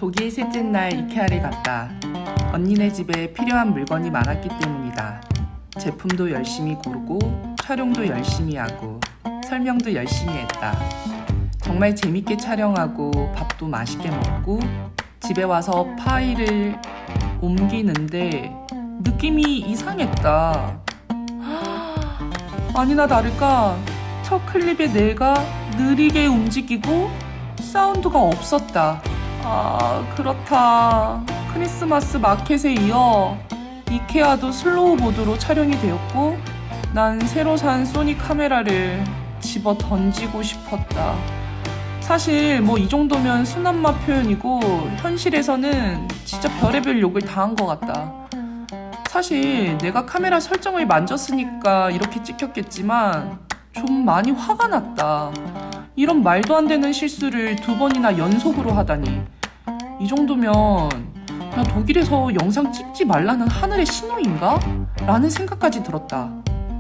독일 셋째 날 이케아를 갔다. 언니네 집에 필요한 물건이 많았기 때문이다. 제품도 열심히 고르고 촬영도 열심히 하고 설명도 열심히 했다. 정말 재밌게 촬영하고 밥도 맛있게 먹고 집에 와서 파일을 옮기는데 느낌이 이상했다. 아니나 다를까 첫 클립에 내가 느리게 움직이고 사운드가 없었다. 그렇다. 크리스마스 마켓에 이어 이케아도 슬로우 모드로 촬영이 되었고 난 새로 산 소니 카메라를 집어 던지고 싶었다. 사실 뭐 이 정도면 순한 맛 표현이고 현실에서는 진짜 별의별 욕을 당한 것 같다. 사실 내가 카메라 설정을 만졌으니까 이렇게 찍혔겠지만 좀 많이 화가 났다. 이런 말도 안 되는 실수를 2번이나 연속으로 하다니. 이 정도면 나 독일에서 영상 찍지 말라는 하늘의 신호인가? 라는 생각까지 들었다.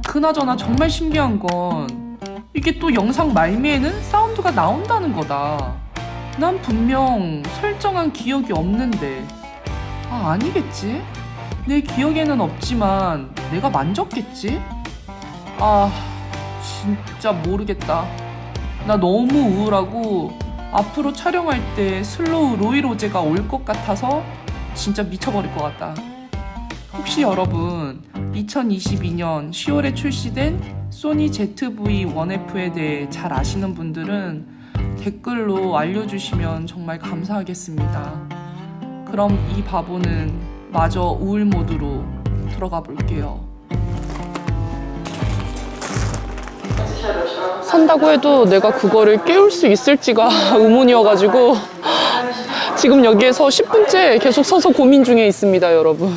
그나저나 정말 신기한 건 이게 또 영상 말미에는 사운드가 나온다는 거다. 난 분명 설정한 기억이 없는데. 아니겠지? 내 기억에는 없지만 내가 만졌겠지? 진짜 모르겠다. 나 너무 우울하고 앞으로 촬영할 때 슬로우 로이 로제가 올 것 같아서 진짜 미쳐버릴 것 같다. 혹시 여러분 2022년 10월에 출시된 소니 ZV-1F에 대해 잘 아시는 분들은 댓글로 알려주시면 정말 감사하겠습니다. 그럼 이 바보는 마저 우울 모드로 들어가 볼게요. 산다고 해도 내가 그거를 깨울 수 있을지가 의문이어가지고 지금 여기에서 10분째 계속 서서 고민 중에 있습니다, 여러분.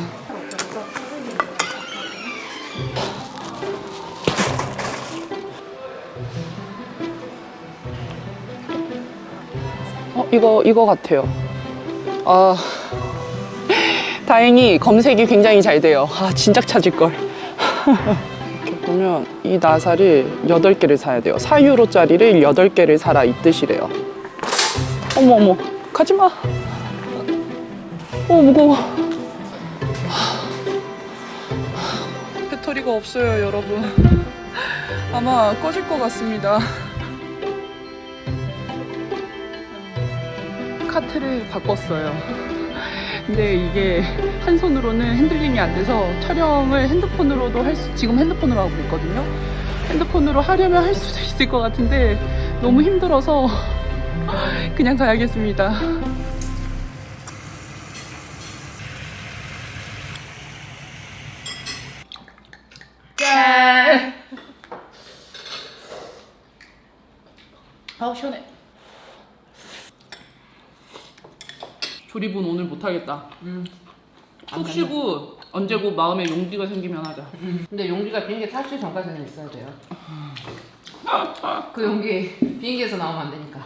이거 같아요. 다행히 검색이 굉장히 잘 돼요. 진작 찾을걸. 이렇게 보면 이 나사를 8개를 사야 돼요. 4유로짜리를 8개를 사라 이 뜻이래요. 어머 가지마. 무거워. 배터리가 없어요, 여러분. 아마 꺼질 것 같습니다. 카트를 바꿨어요. 근데 이게 한 손으로는 핸들링이 안 돼서 촬영을 핸드폰으로도 지금 핸드폰으로 하고 있거든요. 핸드폰으로 하려면 할 수도 있을 것 같은데 너무 힘들어서 그냥 가야겠습니다. 짠! 시원해. 조립은 오늘 못하겠다. 푹 쉬고 언제 곧 마음에 용기가 생기면 하자. 근데 용기가 비행기 탈출 전까지는 있어야 돼요. 그 용기 비행기에서 나오면 안 되니까.